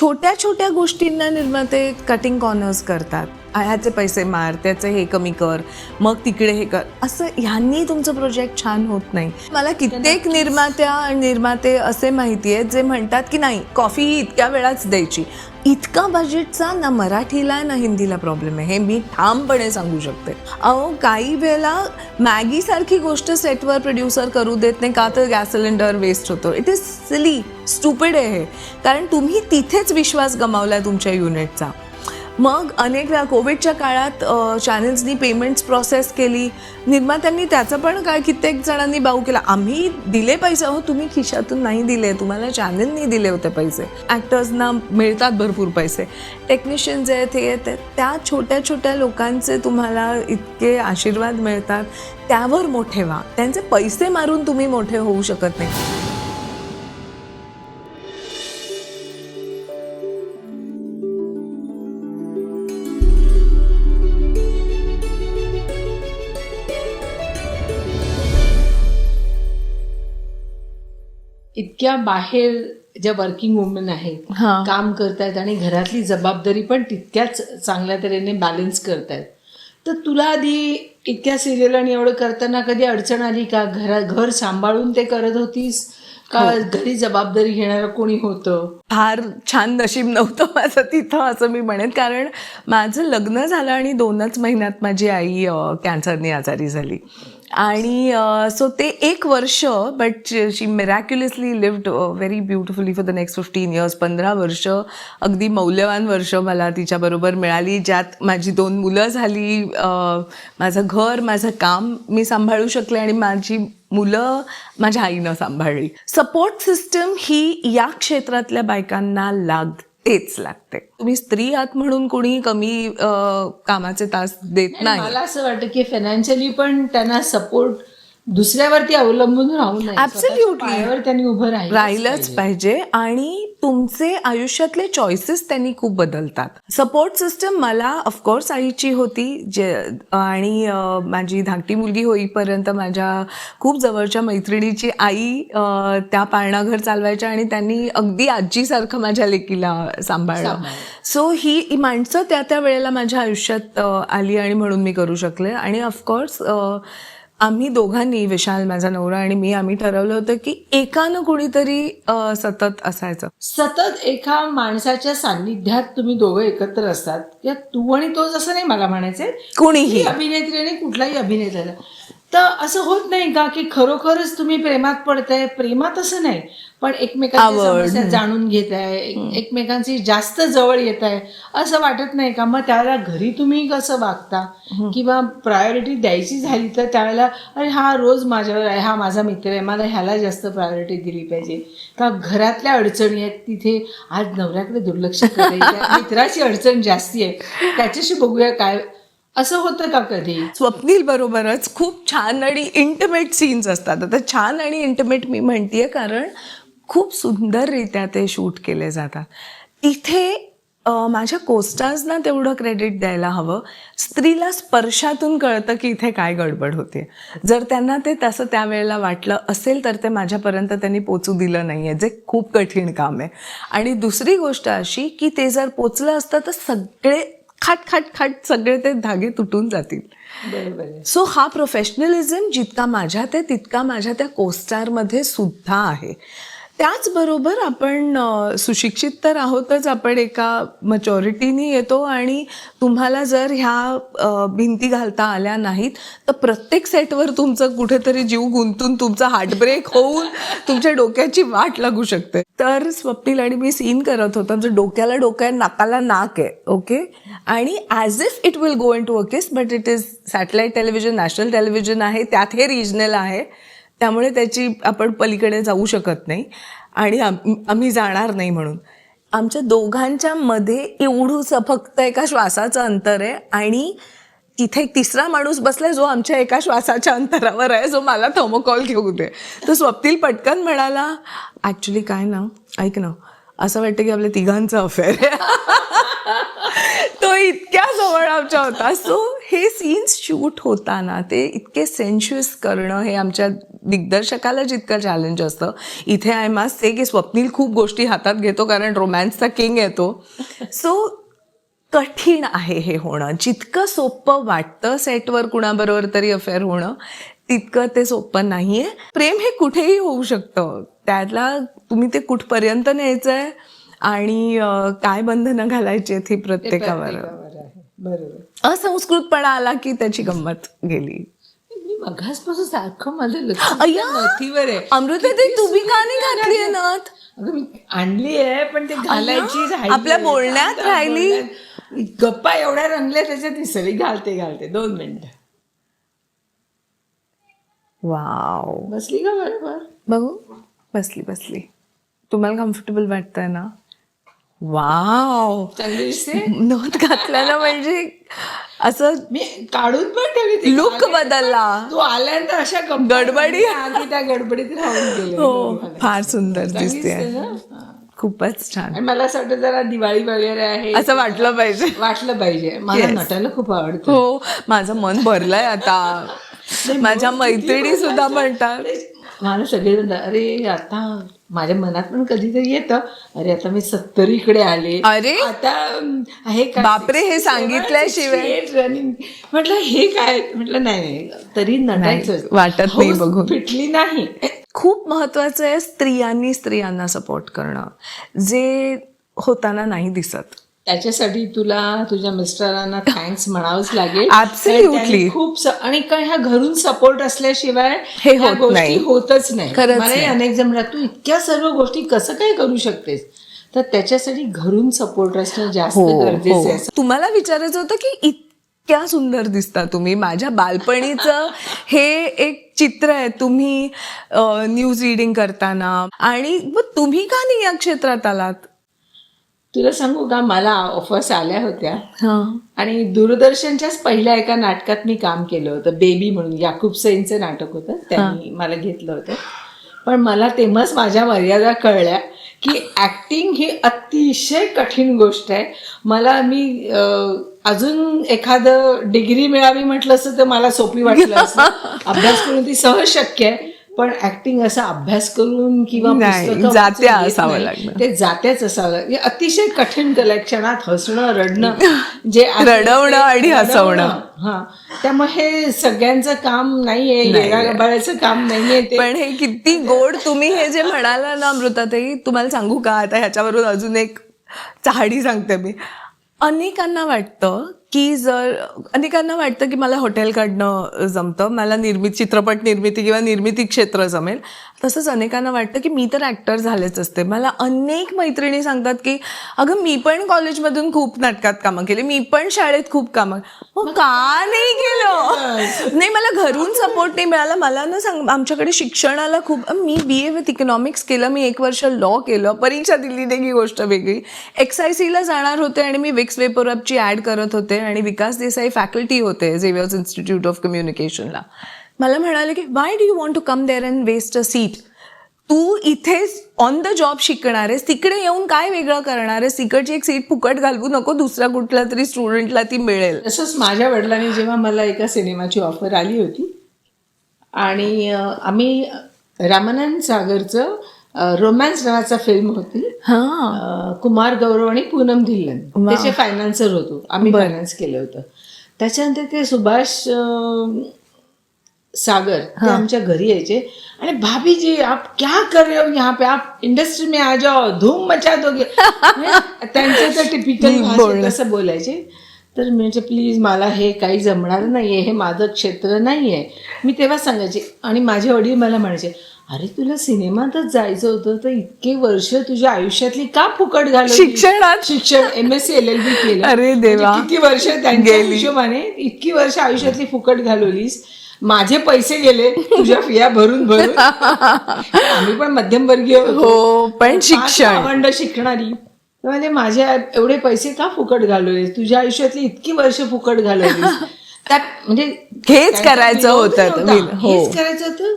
छोट्या छोट्या गोष्टींना निर्माते कटिंग कॉर्नर्स करतात. ह्याचे पैसे मार, त्याचे हे कमी कर, मग तिकडे हे कर, असं ह्यांनी तुमचं प्रोजेक्ट छान होत नाही. मला कित्येक निर्माते असे माहिती आहेत जे म्हणतात की नाही, कॉफी ही इतक्या वेळाच द्यायची. इतका बजेटचा ना मराठीला ना हिंदीला प्रॉब्लेम आहे, हे मी ठामपणे सांगू शकते. अहो, काही वेळेला मॅगीसारखी गोष्ट सेटवर प्रोड्युसर करू देत नाही का, तर गॅस सिलेंडर वेस्ट होतो. इट इज सिली, स्टुपिड आहे हे, कारण तुम्ही तिथेच विश्वास गमावला तुमच्या युनिटचा. मग अनेक वेळा कोविडच्या काळात चॅनल्सनी पेमेंट्स प्रोसेस केली, निर्मात्यांनी त्याचं पण काय कित्येक जणांनी बाऊ केला. आम्ही दिले पैसे, हो तुम्ही खिशातून नाही दिले, तुम्हाला चॅनलनी दिले होते पैसे. ॲक्टर्सना मिळतात भरपूर पैसे, टेक्निशियन जे आहेत हे त्या छोट्या छोट्या लोकांचे तुम्हाला इतके आशीर्वाद मिळतात, त्यावर मोठे व्हा. त्यांचे पैसे मारून तुम्ही मोठे होऊ शकत नाही. इतक्या बाहेर ज्या वर्किंग वुमन आहेत, काम करतायत आणि घरातली जबाबदारी पण तितक्याच चांगल्या तऱ्हेने बॅलन्स करतायत, तर तुला आधी इतक्या सिरियल आणि एवढं करताना कधी अडचण आली का? घर सांभाळून ते करत होतीस का घरी जबाबदारी घेणारं कोणी होतं? फार छान नशीब नव्हतं माझं तिथं, असं मी म्हणेन. कारण माझं लग्न झालं आणि 2च महिन्यात माझी आई कॅन्सरने आजारी झाली. आणि सो ते 1 वर्ष, but she miraculously lived very beautifully for the next 15 years. 15 वर्ष अगदी मौल्यवान वर्ष मला तिच्याबरोबर मिळाली, ज्यात माझी 2 मुलं झाली, माझं घर, माझं काम मी सांभाळू शकले आणि माझी मुलं माझ्या आईनं सांभाळली. सपोर्ट सिस्टम ही या क्षेत्रातल्या बायकांना लागतेच लागते. तुम्ही स्त्री आहात म्हणून कोणी कमी कामाचे तास देत नाही. मला असं वाटतं की फायनान्शियली पण त्यांना सपोर्ट दुसऱ्यावरती अवलंबून राहू नये, ॲब्सोल्युटली त्यांनी उभं राहिलंच पाहिजे. आणि तुमचे आयुष्यातले चॉईसेस त्यांनी खूप बदलतात. सपोर्ट सिस्टम मला ऑफकोर्स आईची होती, आणि माझी धाकटी मुलगी होईपर्यंत माझ्या खूप जवळच्या मैत्रिणीची आई त्या पाळणाघर चालवायच्या आणि त्यांनी अगदी आजीसारखं माझ्या लेकीला सांभाळलं. सो ही माणसं त्या वेळेला माझ्या आयुष्यात आली आणि म्हणून मी करू शकले. आणि ऑफकोर्स आम्ही दोघांनी, विशाल माझा नवरा आणि मी, आम्ही ठरवलं होतं की एकानं कुणीतरी सतत असायचं. सतत एका माणसाच्या सान्निध्यात तुम्ही दोघं एकत्र असतात, या तू आणि तो असं नाही मला म्हणायचंय, कोणीही अभिनेत्रीने कुठलाही अभिनेत्याला, तर असं होत नाही का की खरोखरच तुम्ही प्रेमात पडताय? प्रेमात असं नाही, पण एकमेकांच्या समस्या जाणून घेताय, एकमेकांची जास्त जवळ येत आहे, असं वाटत नाही का? मग त्यावेळेला घरी तुम्ही कसं वागता, किंवा प्रायोरिटी द्यायची झाली तर त्यावेळेला अरे हा रोज माझ्यावर आहे, हा माझा मित्र आहे, मला ह्याला जास्त प्रायोरिटी दिली पाहिजे का? घरातल्या अडचणी आहेत, तिथे आज नवऱ्याकडे दुर्लक्ष करायचं, मित्राची अडचण जास्ती आहे, त्याच्याशी बघूया काय, असं होतं का कधी? स्वप्नील बरोबरच खूप छान आणि इंटिमेट सीन्स असतात. आता छान आणि इंटिमेट मी म्हणतेय कारण खूप सुंदररित्या ते शूट केले जातात. तिथे माझ्या कोस्टार्सना तेवढं क्रेडिट द्यायला हवं. स्त्रीला स्पर्शातून कळतं की इथे काय गडबड होते. जर त्यांना ते तसं त्यावेळेला वाटलं असेल तर ते माझ्यापर्यंत त्यांनी पोचू दिलं नाही आहे, जे खूप कठीण काम आहे. आणि दुसरी गोष्ट अशी की ते जर पोचलं असतं तर सगळे खाट सगळे ते धागे तुटून जातील. सो हा प्रोफेशनलिझम जितका माझ्यात आहे तितका माझ्या त्या कोस्टारमध्ये सुद्धा आहे. त्याचबरोबर आपण सुशिक्षित तर आहोतच, आपण एका मॅच्युरिटीनी येतो आणि तुम्हाला जर ह्या भिंती घालता आल्या नाहीत तर प्रत्येक सेटवर तुमचं कुठेतरी जीव गुंतून तुमचा हार्टब्रेक होऊन तुमच्या डोक्याची वाट लागू शकते. तर स्वप्नील आणि मी सीन करत होतो, आमच्या डोक्याला डोकं आहे, नाकाला नाक आहे, ओके, आणि as if it will go into a kiss, but it is satellite television, national television आहे, त्यात हे रिजनल आहे, त्यामुळे त्याची आपण पलीकडे जाऊ शकत नाही आणि आम्ही जाणार नाही. म्हणून आमच्या दोघांच्या मध्ये एवढूच फक्त एका श्वासाचं अंतर आहे आणि तिथे एक तिसरा माणूस बसलाय जो आमच्या एका श्वासाच्या अंतरावर आहे, जो मला थर्मोकॉल घेऊ दे. तर स्वप्नील पटकन म्हणाला, ॲक्च्युली काय ना, ऐक ना, असं वाटतं की आपल्या तिघांचं अफेअर आहे. तो इतक्या जवळ आमच्या होता. सो हे सीन्स शूट होताना ते इतके सेन्शुअस करणं हे आमच्या दिग्दर्शकाला जितकं चॅलेंज असतं, इथे आय मस्ट से की स्वप्नील खूप गोष्टी हातात घेतो कारण रोमॅन्सचा किंग येतो. सो कठीण आहे हे होणं. जितकं सोपं वाटतं सेटवर कुणाबरोबर तरी अफेअर होणं, तितकं ते सोपं नाहीये. प्रेम हे कुठेही होऊ शकतं. त्याला तुम्ही ते कुठपर्यंत न्यायचंय आणि काय बंधनं घालायची ही प्रत्येकावर. बरोबर. असंस्कृतपणा आला की त्याची गंमत गेली. मी मघासपासून सारखं माझं लक्ष अय्या! नथीवर आहे. अमृताताई तुम्ही का नाही घातलीये नथ? अगं मी आणली आहे पण ते घालायची राहिली. आपल्या बोलण्यात आता राहिली. गप्पा एवढ्या रंगल्या त्याच्यात विसरली. घालते 2 मिनिटं. वाव. बसली का बरोबर? बघू. बसली. तुम्हाला कम्फर्टेबल वाटतंय ना? वाव. चांगली दिसते. नथ घातल्यानं म्हणजे असं मी काढून पण ठेवली ती. लुक बदलला. तू आल्यानंतर अशा गप्पा गडबडी. की त्या गडबडीत राहून गेले. हो, फार सुंदर चांगली दिसते. दिसते ना? खूपच छान. आणि मला असं वाटतं जरा दिवाळी वगैरे आहे असं वाटलं पाहिजे. वाटलं पाहिजे. मला Yes. नटायला खूप आवडतं. हो, माझं मन भरलंय आता. माझ्या मैत्रिणी सुद्धा म्हणतात. मला सगळेजण अरे आता माझ्या मनात पण कधीतरी येतं अरे आता मी 70 आले. अरे आता हे काय बापरे, हे सांगितल्याशिवाय. रनिंग म्हटलं हे काय. म्हटलं नाही तरी नटायचं. वाटत नाही बघून. फिटली नाही. खूप महत्वाचं आहे स्त्रियांना सपोर्ट करणं, जे होताना नाही दिसत. त्याच्यासाठी तुला तुझ्या मिस्टरांना थँक्स म्हणावंच लागेल. Absolutely. त्यांनी खूप आणि काय ह्या घरून सपोर्ट असल्याशिवाय हे ह्या होत गोष्टी नाही. होतच नाही. खरंच मलाही नाही. अनेक जण म्हणतात, तू इतक्या सर्व गोष्टी कसं काय करू शकतेस. तर त्याच्यासाठी घरून सपोर्ट असणं जास्त गरजेचं आहे. तुम्हाला विचारायचं होतं की इतक्या सुंदर दिसता तुम्ही. माझ्या बालपणीचं हे एक चित्र आहे. तुम्ही न्यूज रीडिंग करताना. आणि मग तुम्ही का नाही या क्षेत्रात आलात? तुला सांगू का, मला ऑफर्स आल्या होत्या आणि दूरदर्शनच्याच पहिल्या एका नाटकात मी काम केलं होतं. बेबी म्हणून याकूब सईनचं नाटक होतं. त्यांनी मला घेतलं होतं. पण मला तेव्हाच माझ्या मर्यादा कळल्या की ऍक्टिंग ही अतिशय कठीण गोष्ट आहे. मी अजून एखादं डिग्री मिळावी म्हटलं असतं तर मला सोपी वाटलं असतं. अभ्यास करून ती सहज शक्य आहे. पण ऍक्टिंग असा अभ्यास करून किंवा जात्या असावं लागलं. ते जात्याच असावं लागलं. अतिशय कठीण कला. क्षणात हसणं रडणं जे रडवणं आणि हसवणं. हा, त्यामुळे हे सगळ्यांचं काम नाहीये. येणाऱ्या काम नाहीये ते. पण हे किती गोड. तुम्ही हे जे म्हणाला ना अमृताताई, तुम्हाला सांगू का, आता ह्याच्यावरून अजून एक चहाडी सांगते मी. अनेकांना वाटतं की मला हॉटेल काढणं जमतं, मला चित्रपट निर्मिती किंवा निर्मिती क्षेत्र जमेल. तसंच अनेकांना वाटतं की मी तर ऍक्टर झालेच असते. मला अनेक मैत्रिणी सांगतात की अगं मी पण कॉलेजमधून खूप नाटकात कामं केली, मी पण शाळेत खूप कामं. मग का नाही केलं? नाही, मला घरून सपोर्ट नाही मिळाला. मला ना आमच्याकडे शिक्षणाला खूप, मी BA विथ इकॉनॉमिक्स केलं, मी 1 वर्ष लॉ केलं, परीक्षा दिली नाही ही गोष्ट वेगळी. XIC जाणार होते आणि मी विक्स वेपोरअपची ऍड करत होते आणि विकास देसाई फॅकल्टी होते झेवियर्स इन्स्टिट्यूट ऑफ कम्युनिकेशनला. मला म्हणाले की why do you want to come there and waste a seat. तू इथे ऑन द जॉब शिकणार आहेस, तिकडे येऊन काय वेगळं करणार आहेस. तिकडची एक सीट फुकट घालवू नको, दुसऱ्या कुठल्या तरी स्टुडंटला ती मिळेल. तसंच माझ्या वडिलांनी जेव्हा मला एका सिनेमाची ऑफर आली होती आणि आम्ही रामानंद सागरचं रोमॅन्स नावाचा फिल्म होती. कुमार गौरव आणि पूनम धिल्लन त्याचे फायनान्सर होतो. आम्ही फायनान्स केलं होतं. त्याच्यानंतर ते सुभाष सागर ते आमच्या घरी यायचे आणि भाभी जी आप क्या कर रहे हो यहाँ पे, आप इंडस्ट्री में आ जाओ, धूम मचा दोगे. त्यांचं तर टिपिकल तसं बोलायचे. तर मी म्हणजे प्लीज मला हे काही जमणार नाहीये, हे माझं क्षेत्र नाहीये. मी तेव्हा सांगायचे. आणि माझे वडील मला म्हणायचे, अरे तुला सिनेमातच जायचं होतं तर इतके वर्ष तुझ्या आयुष्यातली का फुकट घालवली. शिक्षण MSc LLB केलं. अरे देवा, किती वर्ष त्यांच्या हिशोबाने इतकी वर्ष आयुष्यातली फुकट घालवलीस. माझे पैसे गेले तुझ्या फिया भरून आम्ही पण मध्यमवर्गीय हो, पण शिक्षण शिकणारी. म्हणजे माझ्या एवढे पैसे का फुकट घालवले, तुझ्या आयुष्यातली इतकी वर्ष फुकट घालवली. त्यात म्हणजे हेच करायचं होतं. हेच करायचं होतं.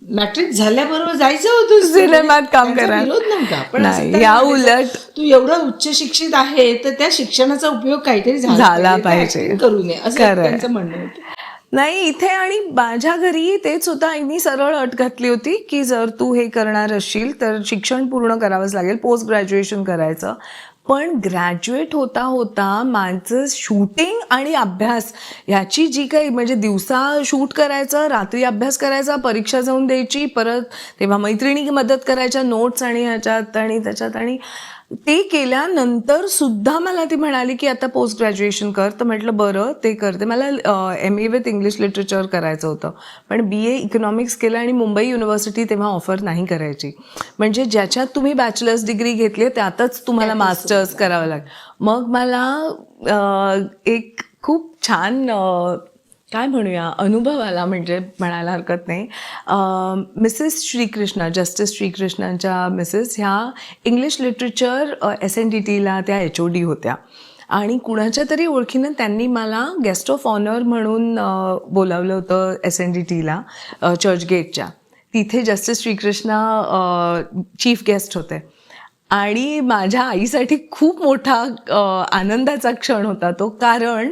मॅट्रिक झाल्याबरोबर जायचं होतं सिनेमात काम त्यांचा करा. विरोध नव्हता, पण असं नाही, त्यांना या वाटायचं, उलट तू एवढं उच्च शिक्षित आहे तर त्या शिक्षणाचा उपयोग काहीतरी झाला पाहिजे. acting करू नये असं खरंय. त्यांचं म्हणणं होतं. नाही, इथे आणि माझ्या घरी तेच होतं. आईनी सरळ अट घातली होती की जर तू हे करणार असशील तर शिक्षण पूर्ण करावंच लागेल, पोस्ट ग्रॅज्युएशन करायचं. पण ग्रॅज्युएट होता होता माझं शूटिंग आणि अभ्यास ह्याची जी काही म्हणजे दिवसा शूट करायचं, रात्री अभ्यास करायचा, परीक्षा जाऊन द्यायची, परत तेव्हा मैत्रिणी मदत करायच्या नोट्स आणि ह्याच्यात आणि त्याच्यात, आणि ते केल्यानंतर सुद्धा मला ती म्हणाली की आता पोस्ट ग्रॅज्युएशन कर. तर म्हटलं बरं ते करते. मला MA विथ इंग्लिश लिटरेचर करायचं होतं, पण BA इकॉनॉमिक्स केलं आणि मुंबई युनिव्हर्सिटी तेव्हा ऑफर नाही करायची. म्हणजे ज्याच्यात तुम्ही बॅचलर्स डिग्री घेतली त्यातच तुम्हाला मास्टर्स करावं लागेल. मग मला एक खूप छान काय म्हणूया अनुभव आला, म्हणजे म्हणायला हरकत नाही. मिसेस श्रीकृष्ण, जस्टिस श्रीकृष्णांच्या मिसेस ह्या इंग्लिश लिटरेचर SNDTला त्या HOD होत्या, आणि कुणाच्या तरी ओळखीनं त्यांनी मला गेस्ट ऑफ ऑनर म्हणून बोलावलं होतं SNDTला, चर्चगेटच्या. तिथे जस्टिस श्रीकृष्ण चीफ गेस्ट होते, आणि माझ्या आईसाठी खूप मोठा आनंदाचा क्षण होता तो. कारण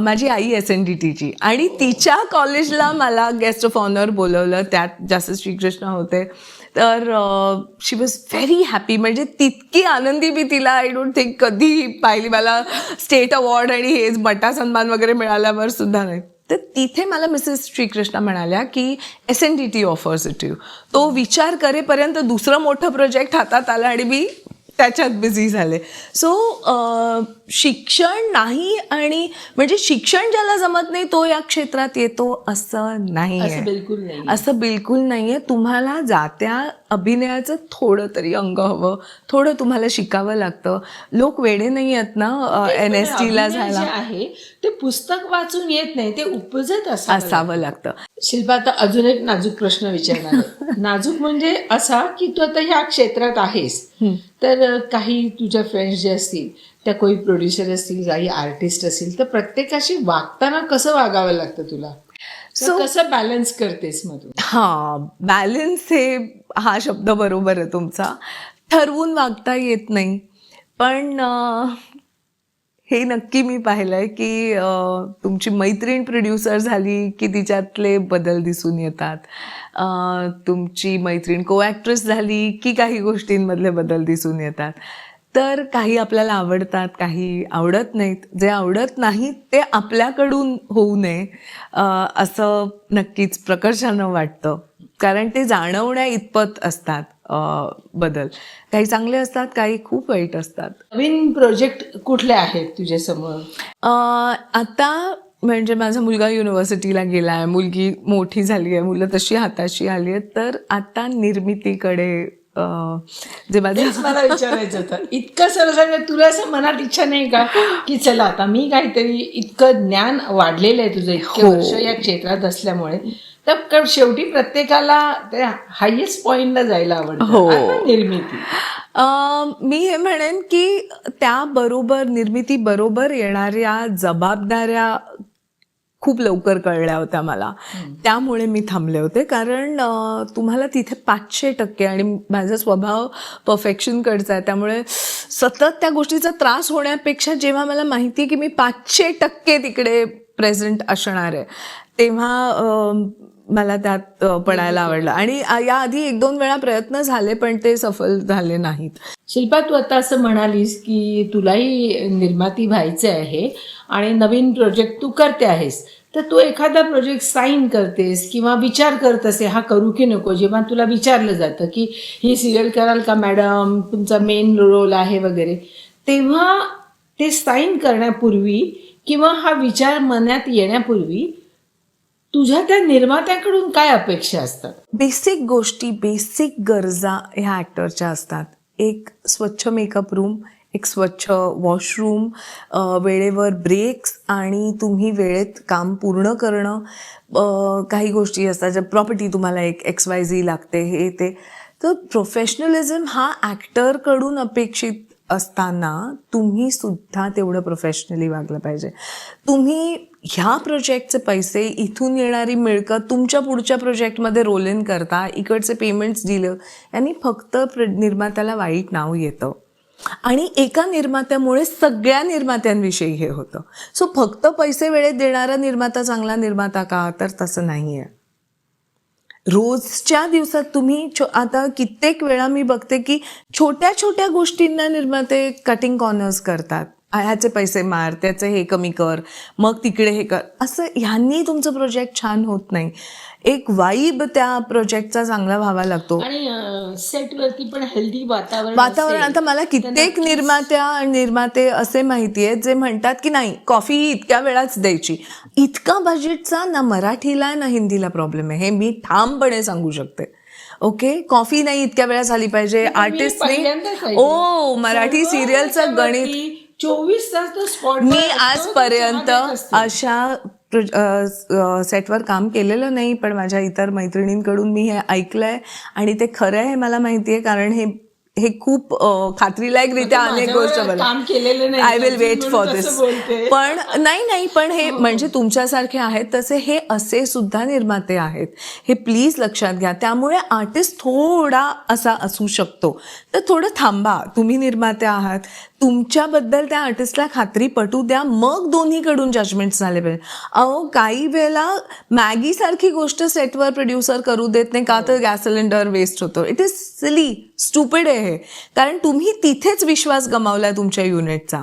माझी आई SNDTची, आणि तिच्या कॉलेजला मला गेस्ट ऑफ ऑनर बोलवलं, त्यात जस्टिस श्रीकृष्ण होते. तर शी वॉज व्हेरी हॅपी. म्हणजे तितकी आनंदी मी तिला आय डोंट थिंक कधी पाहिली. मला स्टेट अवॉर्ड आणि हेच बटा सन्मान वगैरे मिळाल्यावर सुद्धा नाही. तर तिथे मला मिसेस श्रीकृष्ण म्हणाल्या की SNDT ऑफर्स इट यू. तो विचार करेपर्यंत दुसरं मोठं प्रोजेक्ट हातात आलं आणि मी त्याच्यात बिझी झाले. सो शिक्षण नाही, आणि म्हणजे शिक्षण ज्याला जमत नाही तो या क्षेत्रात येतो असं नाही असं आहे. बिलकुल नाही. असं बिलकुल नाही आहे. तुम्हाला जात्या अभिनयाचं थोडं तरी अंग हवं, थोडं तुम्हाला शिकावं लागतं. लोक वेडे नाही आहेत ना NSTला अभिनय जायला. जे आहे ते पुस्तक वाचून येत नाही, ते उपजत असावं लागतं. शिल्पा, आता अजून एक नाजूक प्रश्न विचारणार आहे. नाजूक म्हणजे असा की तू आता ह्या क्षेत्रात आहेस, तर काही तुझ्या फ्रेंड्स जे असतील, त्या काही प्रोड्युसर असतील, काही आर्टिस्ट असतील, तर प्रत्येकाशी वागताना कसं वागावं लागतं तुला? तर कसं बॅलन्स करतेस मग तू? हां, बॅलन्स हा शब्द बरोबर आहे तुमचा. ठरवून वागता येत नाही, पण हे नक्की मी पाहिलंय की तुमची मैत्रीण प्रोड्युसर झाली की तिच्यातले बदल दिसून येतात. तुमची मैत्रीण को ॲक्ट्रेस झाली की काही गोष्टींमधले बदल दिसून येतात. तर काही आपल्याला आवडतात, काही आवडत नाहीत. जे आवडत नाहीत ते आपल्याकडून होऊ नये असं नक्कीच प्रकर्षानं वाटतं. कारण ते जाणवण्या इतपत असतात बदल. काही चांगले असतात, काही खूप वाईट असतात. नवीन प्रोजेक्ट कुठले आहेत तुझ्या समोर? आता म्हणजे माझा मुलगा युनिव्हर्सिटीला गेला आहे, मुलगी मोठी झाली आहे, मुलं तशी हाताशी आली आहेत. तर आता निर्मितीकडे जे माझे तेच मला विचारायचं होतं. इतकं सरळ तुला असं मनात इच्छा नाही का की चला आता मी काहीतरी, इतकं ज्ञान वाढलेलं आहे तुझं इतके वर्ष या क्षेत्रात असल्यामुळे, तर शेवटी प्रत्येकाला त्या हायेस्ट पॉइंटला जायला आवडतं. आता निर्मिती, मी हे म्हणेन की त्याबरोबर निर्मिती बरोबर येणाऱ्या जबाबदाऱ्या खूप लवकर कळल्या होत्या मला. त्यामुळे मी थांबले होते. कारण तुम्हाला तिथे 500%, आणि माझा स्वभाव परफेक्शनकडचा आहे, त्यामुळे सतत त्या गोष्टीचा त्रास होण्यापेक्षा जेव्हा मला माहिती की मी 500% तिकडे प्रेझेंट असणार आहे, तेव्हा मला त्यात पडायला आवडलं. आणि याआधी 1-2 वेळा प्रयत्न झाले पण ते सफल झाले नाहीत. शिल्पा, तू आता असं म्हणालीस की तुलाही निर्माती व्हायचं आहे आणि नवीन प्रोजेक्ट तू करते आहेस, तर तू एखादा प्रोजेक्ट साईन करतेस किंवा विचार करत असे हा करू की नको, जेव्हा तुला विचारलं जातं की ही सिरियल कराल का मॅडम, तुमचा मेन रोल आहे वगैरे, तेव्हा ते साईन करण्यापूर्वी किंवा हा विचार मनात येण्यापूर्वी तुझ्या त्या निर्मात्याकडून काय अपेक्षा असतात? बेसिक गोष्टी, बेसिक गरजा ह्या ॲक्टरच्या असतात. एक स्वच्छ मेकअप रूम, एक स्वच्छ वॉशरूम, वेळेवर ब्रेक्स, आणि तुम्ही वेळेत काम पूर्ण करणं. काही गोष्टी असतात ज्या प्रॉपर्टी तुम्हाला एक XYZ लागते, हे ते. तर प्रोफेशनलिझम हा ॲक्टरकडून अपेक्षित असताना तुम्ही सुद्धा तेवढं प्रोफेशनली वागलं पाहिजे. तुम्ही ह्या प्रोजेक्टचे पैसे, इथून येणारी मिळकत तुमच्या पुढच्या प्रोजेक्टमध्ये रोल इन करता, इकडचे पेमेंट्स दिलं, यांनी फक्त निर्मात्याला वाईट नाव येतं आणि एका निर्मात्यामुळे सगळ्या निर्मात्यांविषयी हे होतं. सो फक्त पैसे वेळेत देणारा निर्माता चांगला निर्माता का, तर तसं नाही आहे. रोजच्या दिवसात तुम्ही आता कित्येक वेळा मी बघते की छोट्या छोट्या गोष्टींना निर्माते कटिंग कॉर्नर्स करतात. ह्याचे पैसे मार, त्याचे हे कमी कर, मग तिकडे हे कर, असं ह्यांनी तुमचं प्रोजेक्ट छान होत नाही. एक वाईब त्या प्रोजेक्टचा चांगला व्हावा लागतो. आणि सेटवरती पण हेल्दी वातावरण आता मला कित्येक निर्माते असे माहिती आहेत जे म्हणतात की नाही, कॉफी ही इतक्या वेळाच द्यायची. इतका बजेटचा ना मराठीला ना हिंदीला प्रॉब्लेम आहे, हे मी ठामपणे सांगू शकते. ओके, कॉफी नाही इतक्या वेळा झाली पाहिजे. आर्टिस्टने मराठी सिरियलचं गणित 24 तास तो स्पॉट. मी आजपर्यंत अशा सेटवर काम केलेलं नाही, पण माझ्या इतर मैत्रिणींकडून मी हे ऐकलंय आणि ते खरं आहे, मला माहिती आहे. कारण हे खूप खात्रीलायकरित्या अनेक गोष्ट काम केलेलं नाही. आय विल वेट फॉर दिस. पण नाही पण हे म्हणजे तुमच्यासारखे आहेत तसे हे असे सुद्धा निर्माते आहेत, हे प्लीज लक्षात घ्या. त्यामुळे आर्टिस्ट थोडा असा असू शकतो, तर थोडं थांबा. तुम्ही निर्माते आहात, तुमच्याबद्दल त्या आर्टिस्टला खात्री पटू द्या, मग दोन्हीकडून जजमेंट्स झाले पाहिजे. काही वेळेला मॅगी सारखी गोष्ट सेटवर प्रोड्युसर करू देत नाही का, तर गॅस सिलेंडर वेस्ट होतो. इट इज सिली, स्टुपिड आहे हे. कारण तुम्ही तिथेच विश्वास गमावलाय तुमच्या युनिटचा.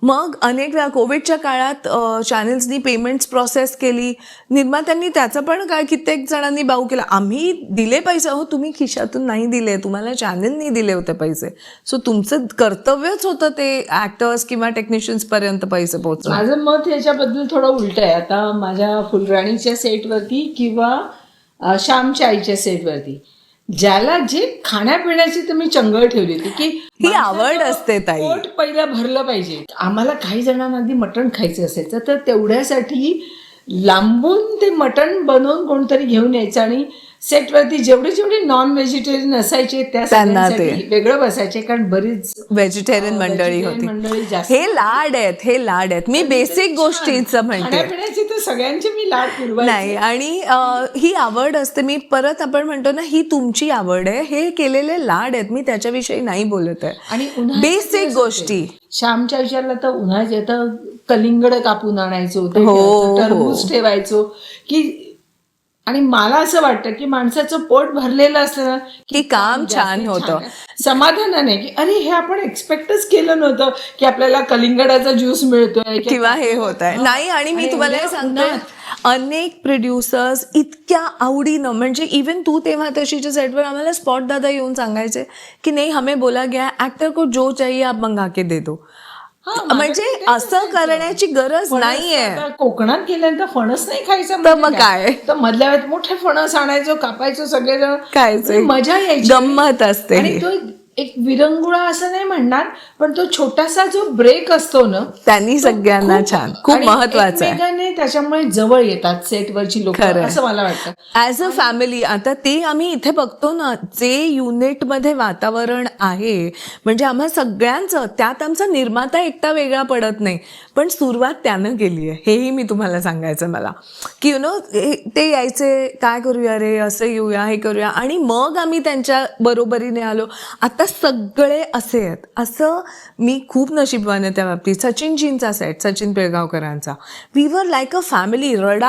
मग अनेक वेळा कोविडच्या काळात चॅनेल्सनी पेमेंट्स प्रोसेस केली, निर्मात्यांनी त्याचं पण काय कित्येक जणांनी बाऊ केला, आम्ही दिले पैसे. हो, तुम्ही खिशातून नाही दिले, तुम्हाला चॅनेलनी दिले होते पैसे. सो तुमचं कर्तव्यच होतं ते ऍक्टर्स किंवा टेक्निशियन्स पर्यंत पैसे पोहोचवणं. माझं मत याच्याबद्दल थोडं उलट आहे. आता माझ्या फुलराणीच्या सेटवरती किंवा श्यामच्या आईच्या सेटवरती ज्याला जे खाण्यापिण्याची तुम्ही चंगळ ठेवली होती की ही आवड असते ताई, पोट पहिलं भरलं पाहिजे. आम्हाला काही जणांना अगदी मटण खायचं असायचं, तर तेवढ्यासाठी लांबून ते मटण बनवून कोणतरी घेऊन यायचं आणि सेटवरती जेवढे नॉन व्हेजिटेरियन असायचे त्या सगळ्यांसाठी वेगळं बसायचे, कारण बरीच व्हेजिटेरियन मंडळी होती. जास्त. हे लाड आहेत. मी बेसिक गोष्टींचं म्हणते, खाण्यापिण्याची तर सगळ्यांचे मी लाड पुरवायचे नाही. आणि ही आवड असते. मी परत आपण म्हणतो ना, ही तुमची आवड आहे, हे केलेले लाड आहेत. मी त्याच्याविषयी नाही बोलत आहे. आणि बेसिक गोष्टी श्यामच्या विचारला तर उन्हाळ्यात तर कलिंगड कापून आणायचो, टरबूज ठेवायचो की. आणि मला असं वाटतं की माणसाचं पोट भरलेलं असलं की काम छान होतं, समाधानाने की अरे हे आपण एक्सपेक्टच केलं नव्हतं की आपल्याला कलिंगडाचा ज्यूस मिळतोय किंवा हे होत आहे. नाही, आणि मी तुम्हाला हे सांगते, अनेक प्रोड्युसर्स इतक्या आवडीनं, म्हणजे इवन तू तेव्हा तशीच्या सेटवर आम्हाला स्पॉट दादा येऊन सांगायचे की नाही, हमें बोला गया एक्टर को जो चाहिए आप मंगा के दे दो. म्हणजे असं करण्याची गरज नाहीये. कोकणात गेल्यानंतर फणस नाही खायचं, तर मग काय, तर मधल्या वेळेत मोठे फणस आणायचो, कापायचो, सगळेजण खायचं, मजा यायची, गंमत असते. आणि तो एक विरंगुळा असं नाही म्हणणार, पण तो छोटासा जो ब्रेक असतो ना, त्यांनी सगळ्यांना छान, खूप महत्वाचा आहे. त्याच्यामुळे जवळ येतात सेटवरची लोक, असं मला वाटतं. As a family. आता ते आम्ही इथे बघतो ना, जे युनिटमध्ये वातावरण आहे, म्हणजे आम्हा सगळ्यांचं, त्यात आमचा निर्माता एकटा वेगळा पडत नाही, पण सुरुवात त्यानं केली आहे. हेही मी तुम्हाला सांगायचं मला, की ते यायचे, काय करूया रे, असं येऊया, हे करूया, आणि मग आम्ही त्यांच्या बरोबरीने आलो. आता सगळे असे आहेत. असं मी खूप नशीबवान आहे त्या बाबतीत. सचिनजींचा सेट, सचिन पिळगावकरांचा, we were like a family. रड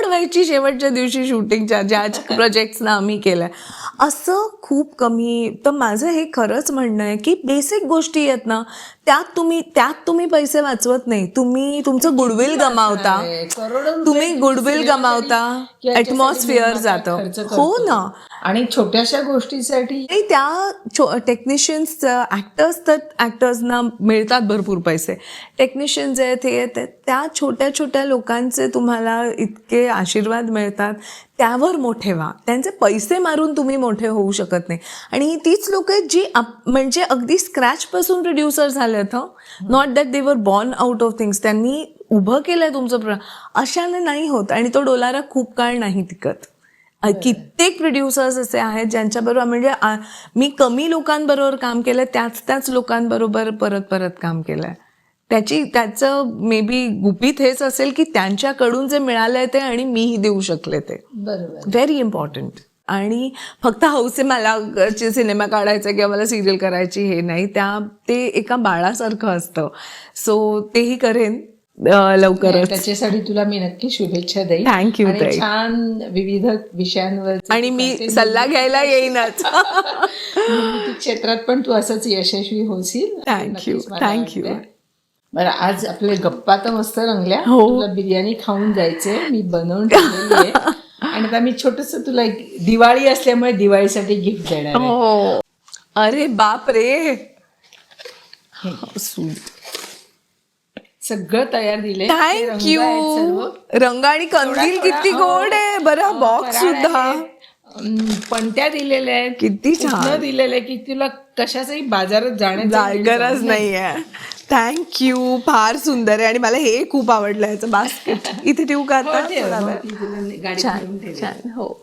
व्हायची शेवटच्या दिवशी शूटिंगच्या, ज्या प्रोजेक्ट्सना आम्ही केलंय. असं खूप कमी. तर माझं हे खरंच म्हणणं आहे की बेसिक गोष्टी आहेत ना, त्यात तुम्ही पैसे वाचवत नाही, तुम्ही तुमचं गुडविल गमावता, ॲटमॉस्फिअर जातं. हो ना. आणि छोट्याशा गोष्टीसाठी त्या टेक्निशियन्स, ऍक्टर्सना मिळतात भरपूर पैसे. टेक्निशियन्स आहेत हे त्या छोट्या लोकांचे तुम्हाला इतके आशीर्वाद मिळतात, त्यावर मोठे व्हा. त्यांचे पैसे मारून तुम्ही मोठे होऊ शकत नाही. आणि ही तीच लोक आहेत जी म्हणजे अगदी स्क्रॅचपासून प्रोड्युसर झालेत. Not that they were born out of things. त्यांनी उभं केलंय तुमचं अशाने नाही होत. आणि तो डोलारा खूप काळ नाही टिकत. कित्येक प्रोड्युसर्स असे आहेत ज्यांच्याबरोबर म्हणजे मी कमी लोकांबरोबर काम केलं, त्याच लोकांबरोबर परत परत काम केलंय. त्याचं मे बी गुपित हेच असेल की त्यांच्याकडून जे मिळालंय ते आणि मीही देऊ शकले ते. बरोबर. Very important. आणि फक्त हौसे मला सिनेमा काढायचा किंवा मला सिरियल करायची हे नाही, ते एका बाळासारखं असतं. सो तेही करेन लवकरच. त्याच्यासाठी तुला मी नक्की शुभेच्छा देईन. थँक्यू आणि ताई. छान विविध विषयांवर आणि मी सल्ला घ्यायला येईनच. निर्मिती क्षेत्रात पण तू असंच यशस्वी होशील. थँक्यू नक्कीच मला थँक्यू. वाटतंय. बरं, आज आपले गप्पा तर मस्त रंगल्या. हो. तुला बिर्याणी खाऊन जायचंय, मी बनवून ठेवलेली आहे. आणि आता मी छोटस तुला दिवाळी असल्यामुळे दिवाळीसाठी गिफ्ट देणार आहे. हो. अरे बाप रे. सगळं तयार दिले. थँक्यू. रंग आणि कंदील किती गोड आहे. बरं, बॉक्स सुद्धा पणत्या दिलेल्या आहेत. किती छान दिलेलं आहे की तुला कशाचाही बाजारात जाण्याची गरज नाहीये. थँक्यू. फार सुंदर आहे आणि मला हे खूप आवडलं याचं बास्केट. इथे ठेवू का आता? छान छान. हो.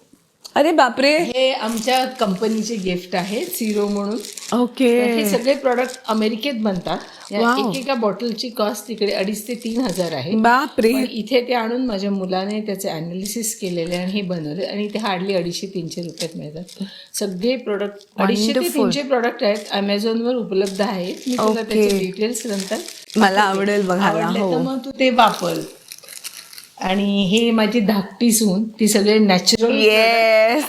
अरे बापरे. हे आमच्या कंपनीचे गिफ्ट आहे, सिरो म्हणून. ओके. हे सगळे प्रॉडक्ट अमेरिकेत बनतात. Wow. एकेका बॉटलची कॉस्ट तिकडे 2,500 ते 3,000 आहे. बापरे. पण इथे ते आणून माझ्या मुलाने त्याचे अनालिसिस केलेले आणि हे बनवले आणि ते हार्डली 250-300 रुपयात मिळतात. सगळे प्रोडक्ट 250 ते 300 प्रोडक्ट आहेत. अमेझॉनवर उपलब्ध आहेत. मी तुला त्याचे डिटेल्स नंतर मला आवडेल बघायला. आवडले हो. तर मग तू ते वापर. आणि हे माझी धाकटी सून, ती सगळे नॅचरल. येस.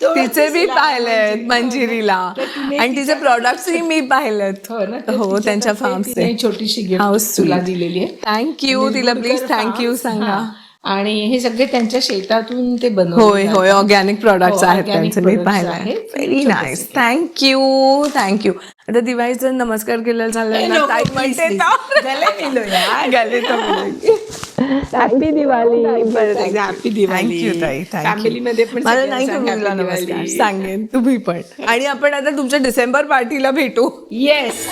तिचे मी पाहिलेत मंजिरीला आणि तिचे प्रॉडक्ट्सही मी पाहिलेत. हो, त्यांच्या फार्मचे. छोटीशी गिफ्ट तुला दिलेली आहे. थँक्यू. तिला प्लीज थँक्यू सांगा. आणि हे सगळे त्यांच्या शेतातून ते बनवले. होय होय. ऑर्गॅनिक प्रॉडक्ट्स आहेत organic त्यांचे, मी products पाहिलं. आहेत. Very nice. Thank you thank you. आता दिवाळीचा नमस्कार केला झालं ना ताई म्हणते गले happy Diwali. Happy Diwali. Thank you ताई. फॅमिलीमध्ये पण मला नाही तुला नमस्कार सांगेन, तुम्ही पण. आणि आपण आता तुमच्या डिसेंबर पार्टीला भेटू. येस.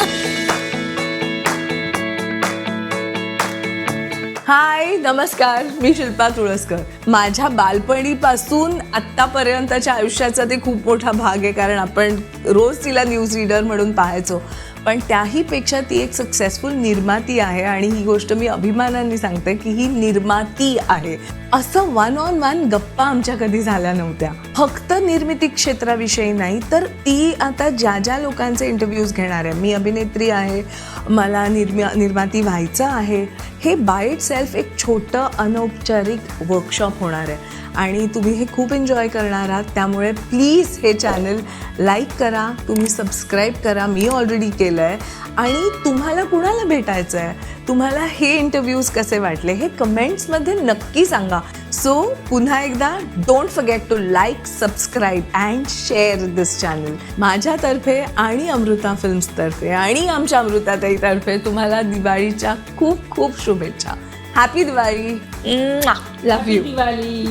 हाय, नमस्कार. मी शिल्पा तुळसकर. माझ्या बालपणीपासून आत्तापर्यंतच्या आयुष्याचा ते खूप मोठा भाग आहे, कारण आपण रोज तिला न्यूज रीडर म्हणून पाहायचो. पण त्याहीपेक्षा ती एक सक्सेसफुल निर्माती आहे आणि ही गोष्ट मी अभिमानाने सांगते की ही निर्माती आहे. असं 1-on-1 गप्पा आमच्या कधी झाल्या नव्हत्या. फक्त निर्मिती क्षेत्राविषयी नाही, तर ती आता ज्या ज्या लोकांचे इंटरव्ह्यूज घेणार आहे. मी अभिनेत्री आहे, मला निर्माती व्हायचं आहे, हे बाय इट सेल्फ एक छोटं अनौपचारिक वर्कशॉप होणार आहे आणि तुम्ही हे खूप एन्जॉय करणार आहात. त्यामुळे प्लीज हे चॅनल लाईक करा, तुम्ही सबस्क्राईब करा. मी ऑलरेडी केलं आहे. आणि तुम्हाला कुणाला भेटायचं आहे, तुम्हाला हे इंटरव्ह्यूज कसे वाटले हे कमेंट्समध्ये नक्की सांगा. सो पुन्हा एकदा don't forget to like, subscribe and share this channel. माझ्यातर्फे आणि अमृता फिल्म्सतर्फे आणि आमच्या अमृताताईतर्फे तुम्हाला दिवाळीच्या खूप खूप शुभेच्छा. Happy Diwali. Love you. Diwali.